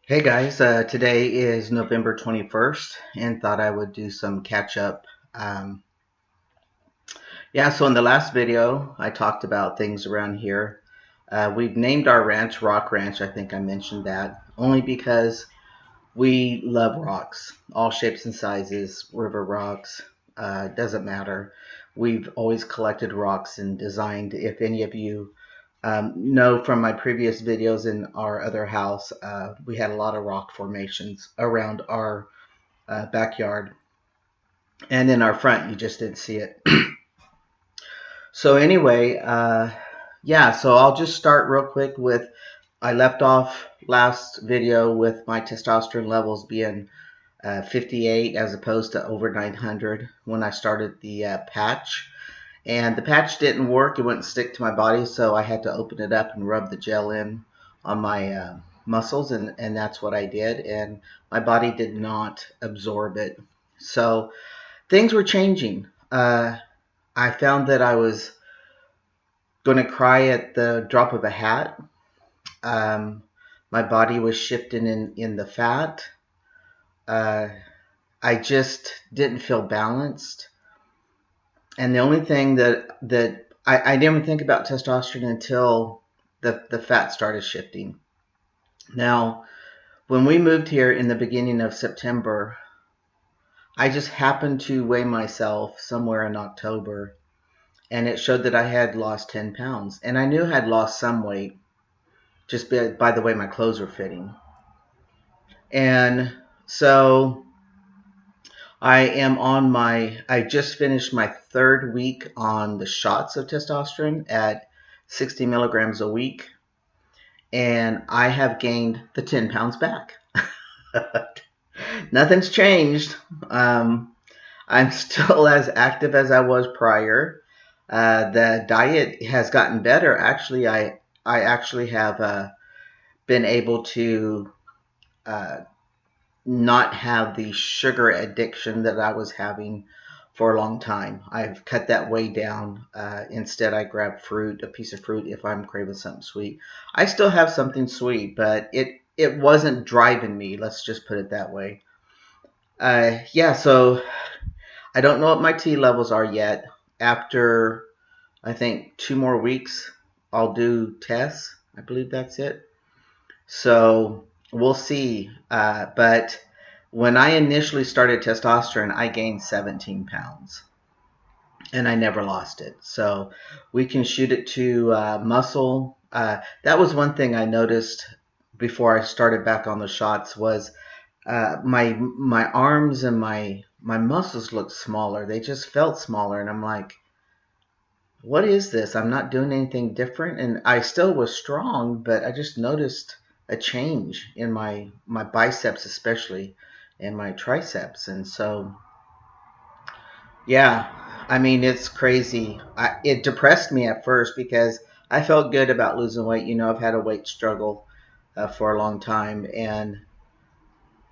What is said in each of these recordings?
Hey guys, today is November 21st and thought I would do some catch up. Um, so in the last video, I talked about things around here. We've named our ranch Rock Ranch. I think I mentioned that only because we love rocks, all shapes and sizes, river rocks, doesn't matter. We've always collected rocks and designed. If any of you know from my previous videos in our other house, we had a lot of rock formations around our backyard, and in our front, you just didn't see it. So anyway, so I'll just start real quick with, I left off last video with my testosterone levels being 58 as opposed to over 900 when I started the patch. And the patch didn't work. It wouldn't stick to my body, so I had to open it up and rub the gel in on my muscles, and that's what I did. And my body did not absorb it. So things were changing. I found that I was going to cry at the drop of a hat. Um, my body was shifting in the fat. Uh, I just didn't feel balanced. And the only thing that I didn't think about testosterone until the fat started shifting. Now, when we moved here in the beginning of September, I just happened to weigh myself somewhere in October, and it showed that I had lost 10 pounds. And I knew I had lost some weight just by the way my clothes were fitting. And so I just finished my third week on the shots of testosterone at 60 milligrams a week, and I have gained the 10 pounds back. Nothing's changed. I'm still as active as I was prior. The diet has gotten better. Actually, I actually have been able to uh, not have the sugar addiction that I was having for a long time. I've cut that way down. Instead, I grab fruit, a piece of fruit, if I'm craving something sweet. I still have something sweet, but it wasn't driving me. Let's just put it that way. So I don't know what my T levels are yet. After I think 2 more weeks, I'll do tests. I believe that's it. So we'll see. But when I initially started testosterone, I gained 17 pounds and I never lost it. So we can shoot it to muscle. That was one thing I noticed before I started back on the shots was my arms and my muscles looked smaller. They just felt smaller, and I'm like, what is this? I'm not doing anything different, and I still was strong, but I just noticed a change in my biceps, especially, and my triceps. And so yeah, I mean, it's crazy. It depressed me at first because I felt good about losing weight. I've had a weight struggle for a long time, and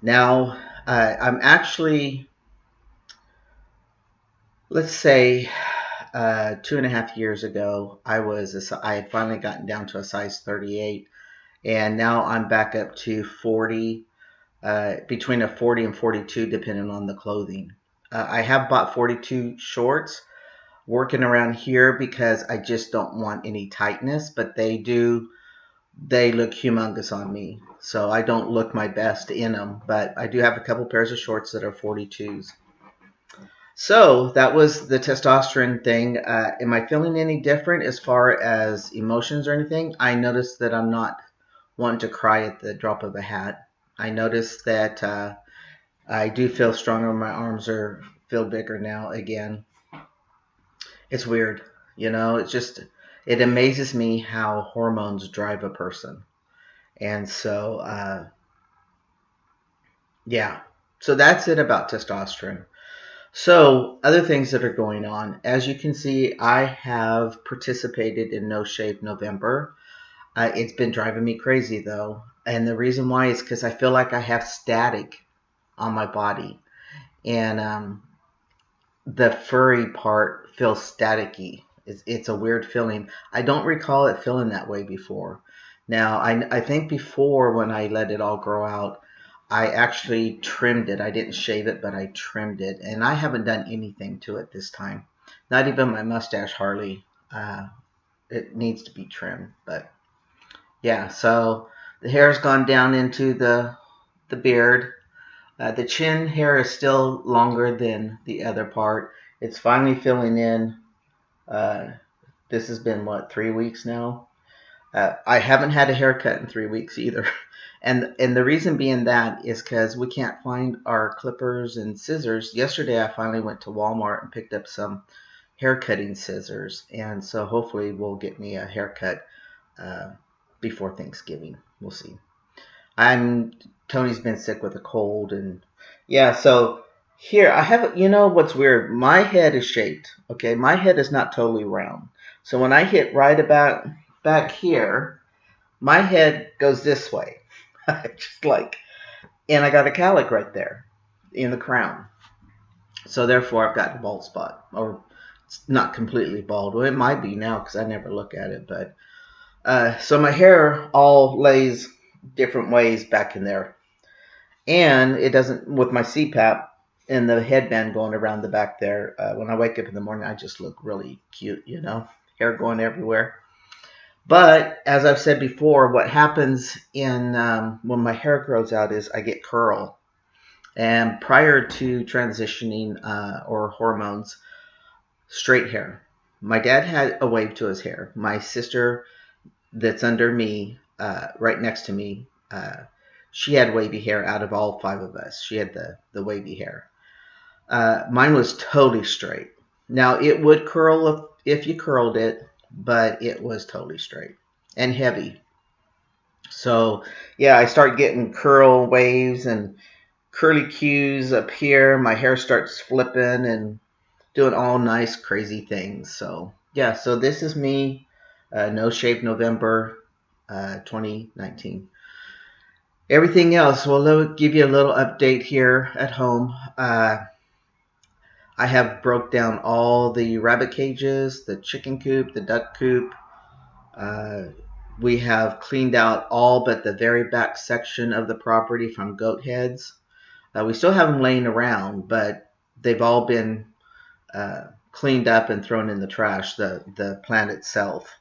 now I'm actually, let's say, 2.5 years ago, I had finally gotten down to a size 38, and now I'm back up to 40, between a 40 and 42, depending on the clothing. I have bought 42 shorts working around here because I just don't want any tightness, but they look humongous on me. So I don't look my best in them, but I do have a couple pairs of shorts that are 42s. So that was the testosterone thing. Am I feeling any different as far as emotions or anything? I noticed that I'm not wanting to cry at the drop of a hat. I noticed that I do feel stronger. My arms feel bigger now again. It's weird, it amazes me how hormones drive a person. And so, yeah. So that's it about testosterone. So, other things that are going on. As you can see, I have participated in No Shave November. It's been driving me crazy, though. And the reason why is because I feel like I have static on my body. And the furry part feels staticky. It's a weird feeling. I don't recall it feeling that way before. Now, I think before, when I let it all grow out, I actually trimmed it. I didn't shave it, but I trimmed it. And I haven't done anything to it this time. Not even my mustache, hardly. It needs to be trimmed. But yeah, so the hair's gone down into the beard. The chin hair is still longer than the other part. It's finally filling in. Uh, this has been, what, 3 weeks now? I haven't had a haircut in 3 weeks either. And the reason being that is because we can't find our clippers and scissors. Yesterday I finally went to Walmart and picked up some hair cutting scissors. And so hopefully we'll get me a haircut uh, before Thanksgiving. We'll see. Tony's been sick with a cold, and yeah, so here I have, what's weird? My head is shaped, okay? My head is not totally round. So when I hit right about back here, my head goes this way. Just like, and I got a cowlick right there in the crown. So therefore I've got the bald spot, or it's not completely bald. Well, it might be now because I never look at it, but so my hair all lays different ways back in there. And it doesn't, with my CPAP and the headband going around the back there, when I wake up in the morning, I just look really cute, hair going everywhere. But as I've said before, what happens when my hair grows out is I get curl. And prior to transitioning or hormones, straight hair. My dad had a wave to his hair. My sister that's under me, right next to me, she had wavy hair out of all 5 of us. She had the wavy hair. Mine was totally straight. Now, it would curl if you curled it, but it was totally straight and heavy. So, yeah, I start getting curl waves and curly cues up here. My hair starts flipping and doing all nice, crazy things. So, yeah, so this is me, No Shave November 2019. Everything else, well, let me give you a little update here at home. I have broke down all the rabbit cages, the chicken coop, the duck coop. Uh, we have cleaned out all but the very back section of the property from goat heads. We still have them laying around, but they've all been cleaned up and thrown in the trash, the plant itself.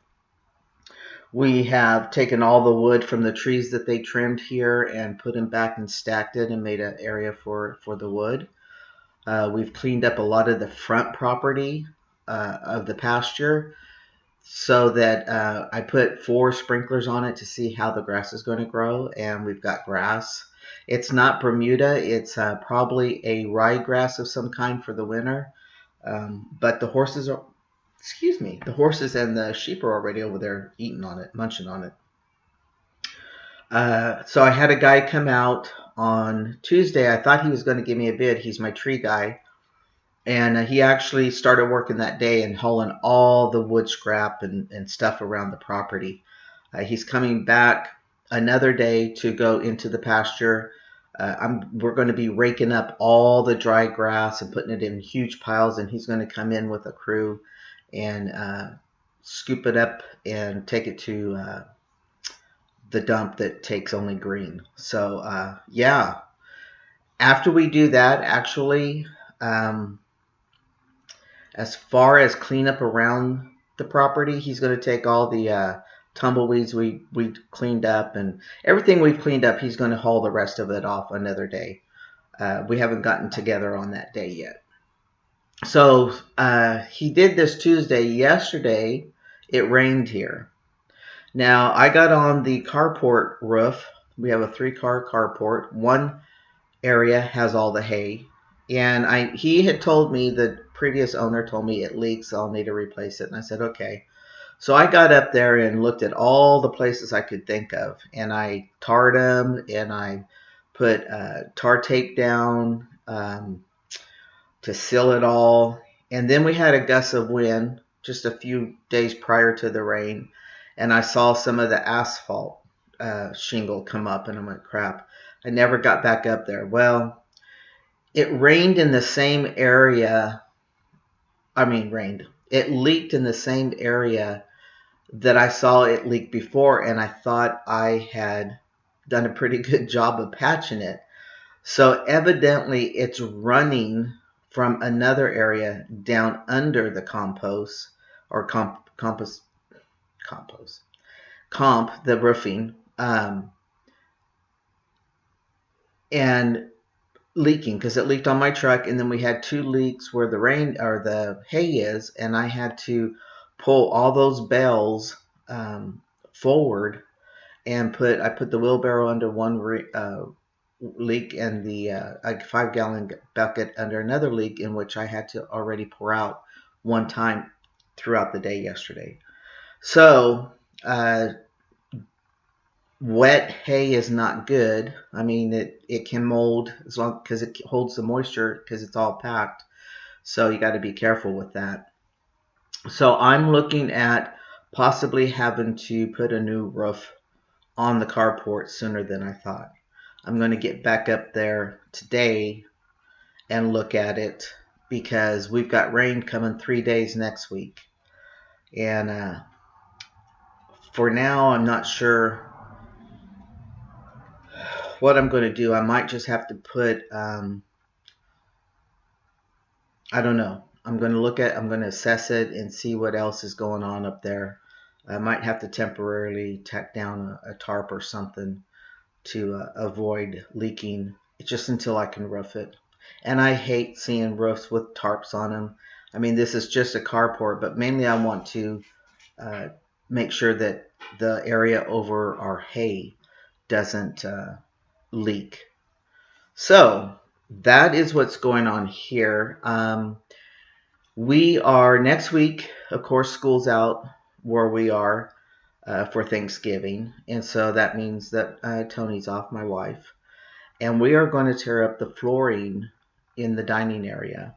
We have taken all the wood from the trees that they trimmed here and put them back and stacked it and made an area for the wood. We've cleaned up a lot of the front property of the pasture so that I put 4 sprinklers on it to see how the grass is going to grow, and we've got grass. It's not Bermuda. It's probably a ryegrass of some kind for the winter. But the horses and the sheep are already over there eating on it, munching on it. So I had a guy come out on Tuesday. I thought he was going to give me a bid. He's my tree guy. And he actually started working that day and hauling all the wood scrap and stuff around the property. He's coming back another day to go into the pasture. We're going to be raking up all the dry grass and putting it in huge piles, and he's going to come in with a crew and scoop it up and take it to the dump that takes only green. So yeah, after we do that, actually, as far as cleanup around the property, he's going to take all the tumbleweeds we cleaned up and everything we've cleaned up. He's going to haul the rest of it off another day. We haven't gotten together on that day yet. So he did this Tuesday. Yesterday, it rained here. Now, I got on the carport roof. We have a 3-car carport. One area has all the hay. And he had told me, the previous owner told me it leaks, so I'll need to replace it. And I said, okay. So I got up there and looked at all the places I could think of. And I tarred them, and I put tar tape down to seal it all. And then we had a gust of wind just a few days prior to the rain. And I saw some of the asphalt shingle come up. And I'm like, crap, I never got back up there. Well, it rained in the same area. It leaked in the same area that I saw it leak before, and I thought I had done a pretty good job of patching it. So evidently it's running from another area down under the compost or comp, the roofing, and leaking because it leaked on my truck. And then we had 2 leaks where the rain or the hay is, and I had to pull all those bales forward and I put the wheelbarrow under one leak and the 5-gallon bucket under another leak, in which I had to already pour out one time throughout the day yesterday. So wet hay is not good. I mean, it can mold as long because it holds the moisture because it's all packed. So you got to be careful with that. So I'm looking at possibly having to put a new roof on the carport sooner than I thought. I'm going to get back up there today and look at it because we've got rain coming 3 days next week. And for now, I'm not sure what I'm going to do. I might just have to put, I don't know. I'm going to assess it and see what else is going on up there. I might have to temporarily tack down a tarp or something to avoid leaking just until I can roof it. And I hate seeing roofs with tarps on them. I mean, this is just a carport, but mainly I want to make sure that the area over our hay doesn't leak. So that is what's going on here. We are next week, of course, school's out where we are for Thanksgiving. And so that means that Tony's off, my wife. And we are going to tear up the flooring in the dining area.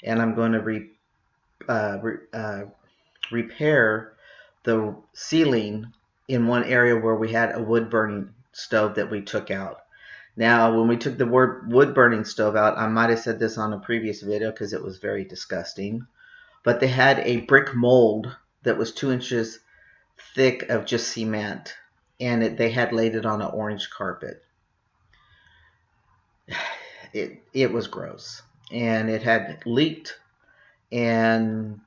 And I'm going to repair the ceiling in one area where we had a wood burning stove that we took out. Now, when we took the wood burning stove out, I might have said this on a previous video because it was very disgusting, but they had a brick mold that was 2 inches thick of just cement, and they had laid it on an orange carpet. It was gross, and it had leaked, and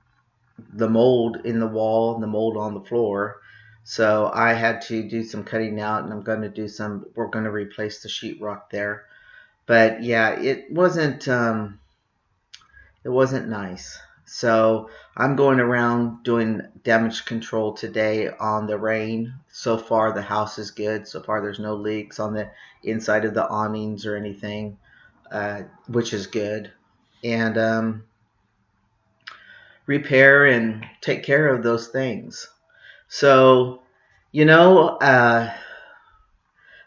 the mold in the wall and the mold on the floor. So I had to do some cutting out, and we're going to replace the sheetrock there. But yeah, it wasn't nice. So I'm going around doing damage control today on the rain. So far the house is good. So far there's no leaks on the inside of the awnings or anything, which is good. And repair and take care of those things. So, the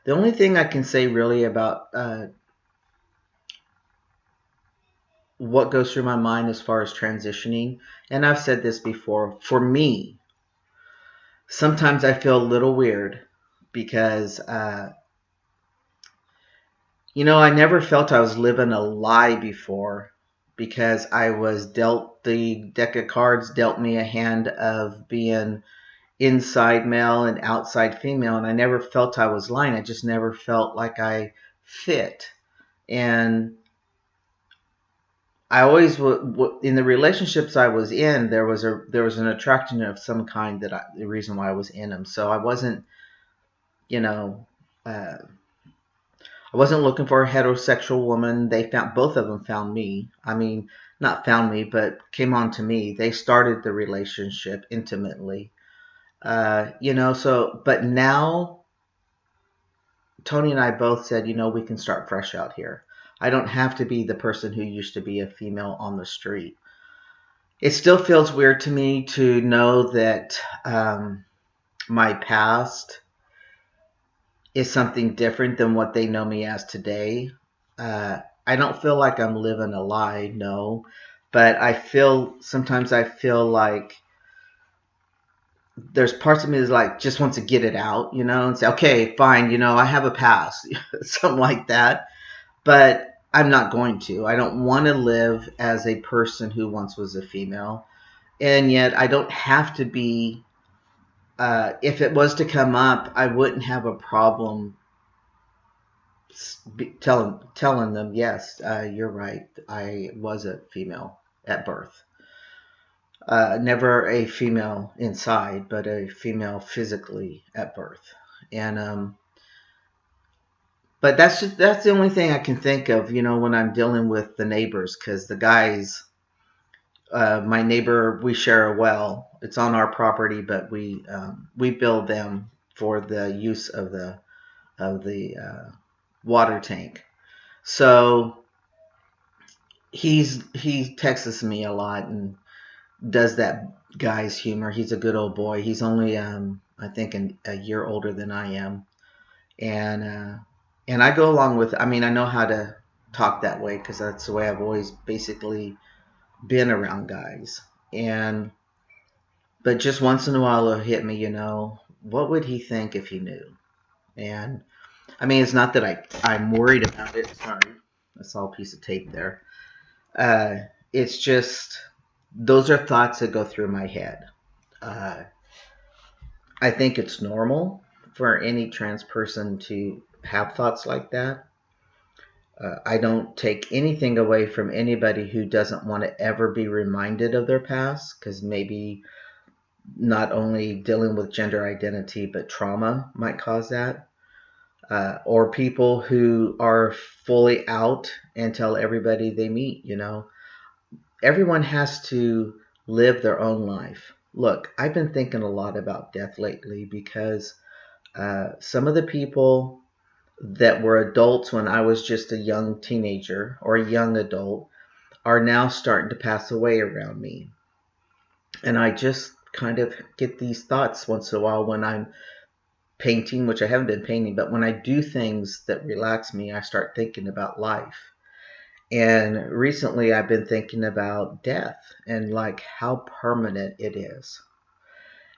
only thing I can say really about what goes through my mind as far as transitioning, and I've said this before, for me, sometimes I feel a little weird because, I never felt I was living a lie before because I was dealt, the deck of cards dealt me a hand of being inside male and outside female, and I never felt I was lying. I just never felt like I fit. And I always in the relationships I was in, there was an attraction of some kind the reason why I was in them. So I wasn't, I wasn't looking for a heterosexual woman. Both of them found me. I mean, not found me, but came on to me. They started the relationship intimately. But now Tony and I both said, we can start fresh out here. I don't have to be the person who used to be a female on the street. It still feels weird to me to know that my past is something different than what they know me as today. I don't feel like I'm living a lie, no. But sometimes I feel like there's parts of me that's like just wants to get it out, and say, okay, fine, I have a past, something like that. But I'm not going to. I don't want to live as a person who once was a female, and yet I don't have to be if it was to come up, I wouldn't have a problem telling them, yes, you're right. I was a female at birth. Never a female inside, but a female physically at birth. And but that's the only thing I can think of, when I'm dealing with the neighbors, because the guys, my neighbor, we share a well. It's on our property, but we bill them for the use of the water tank. So he texts me a lot and does that guy's humor. He's a good old boy. He's only I think a year older than I am, and I go along with. I mean, I know how to talk that way because that's the way I've always basically been around guys. And but just once in a while it'll hit me, what would he think if he knew? And I mean, it's not that I'm worried about it. Sorry, I saw a piece of tape there. It's just those are thoughts that go through my head. Uh, I think it's normal for any trans person to have thoughts like that. I don't take anything away from anybody who doesn't want to ever be reminded of their past, because maybe not only dealing with gender identity, but trauma might cause that. Or people who are fully out and tell everybody they meet, everyone has to live their own life. Look, I've been thinking a lot about death lately because some of the people that were adults when I was just a young teenager or a young adult are now starting to pass away around me. And I just kind of get these thoughts once in a while when I'm painting, which I haven't been painting, but when I do things that relax me, I start thinking about life. And recently I've been thinking about death and like how permanent it is.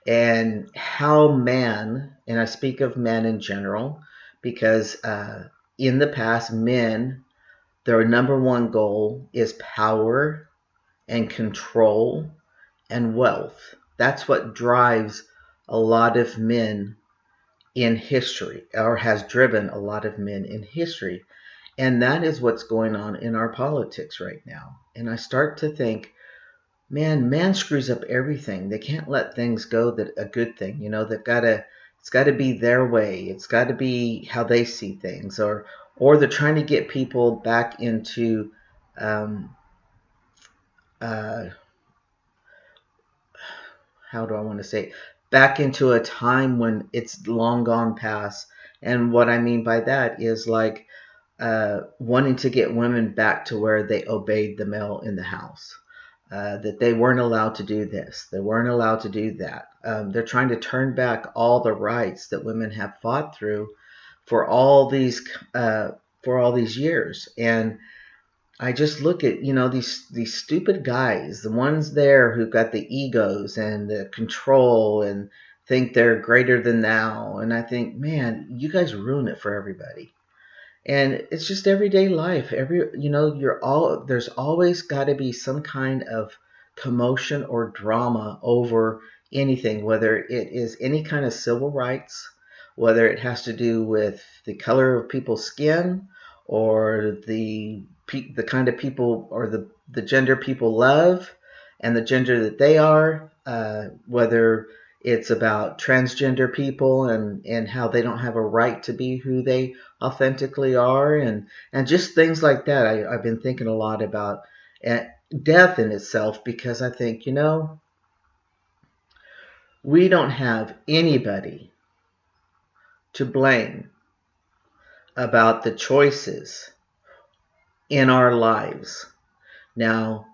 And how men, and I speak of men in general, because in the past, men, their number one goal is power and control and wealth. That's what drives a lot of men in history, or has driven a lot of men in history. And that is what's going on in our politics right now. And I start to think, man screws up everything. They can't let things go that a good thing. It's gotta be their way. It's gotta be how they see things, or they're trying to get people back into uh, how do I want to say it? Back into a time when it's long gone past. And what I mean by that is like wanting to get women back to where they obeyed the male in the house. That they weren't allowed to do this, they weren't allowed to do that. They're trying to turn back all the rights that women have fought through for all these years. And I just look at these stupid guys, the ones there who got the egos and the control and think they're greater than thou. And I think, man, you guys ruin it for everybody. And it's just everyday life. There's always got to be some kind of commotion or drama over anything, whether it is any kind of civil rights, whether it has to do with the color of people's skin, or the kind of people, or the gender people love and the gender that they are, whether it's about transgender people and how they don't have a right to be who they authentically are, and just things like that. I've been thinking a lot about death in itself, because I think, we don't have anybody to blame about the choices in our lives. Now,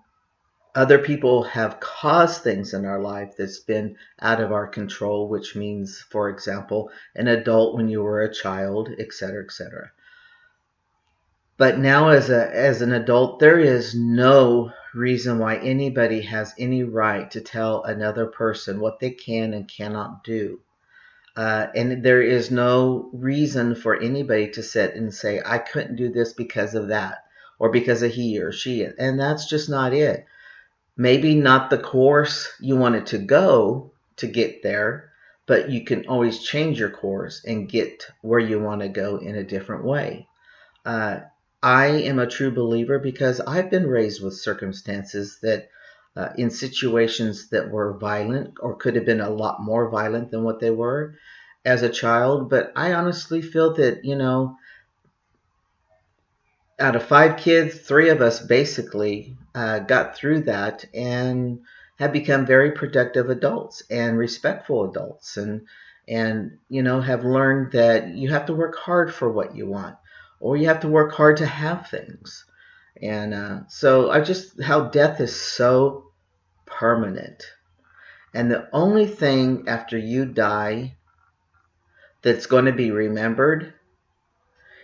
other people have caused things in our life that's been out of our control, which means, for example, an adult when you were a child, etc., etc. But now as an adult, there is no reason why anybody has any right to tell another person what they can and cannot do. And there is no reason for anybody to sit and say, I couldn't do this because of that, or because of he or she. And that's just not it. Maybe not the course you wanted to go to get there, but you can always change your course and get where you want to go in a different way. Uh, I am a true believer because I've been raised with circumstances that in situations that were violent or could have been a lot more violent than what they were as a child. But I honestly feel that, out of 5 kids, 3 of us basically got through that and have become very productive adults and respectful adults, and have learned that you have to work hard for what you want, or you have to work hard to have things. And so I just how death is so permanent, and the only thing after you die that's going to be remembered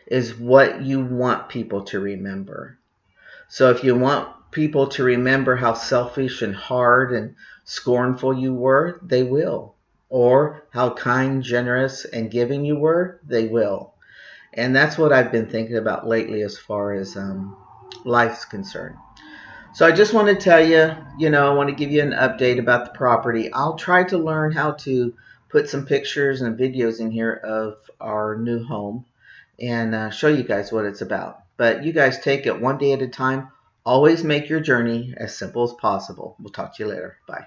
is what you want people to remember. So if you want people to remember how selfish and hard and scornful you were, they will. Or how kind, generous, and giving you were, they will. And that's what I've been thinking about lately as far as life's concerned. So I just want to tell you, I want to give you an update about the property. I'll try to learn how to put some pictures and videos in here of our new home and show you guys what it's about. But you guys take it one day at a time. Always make your journey as simple as possible. We'll talk to you later. Bye.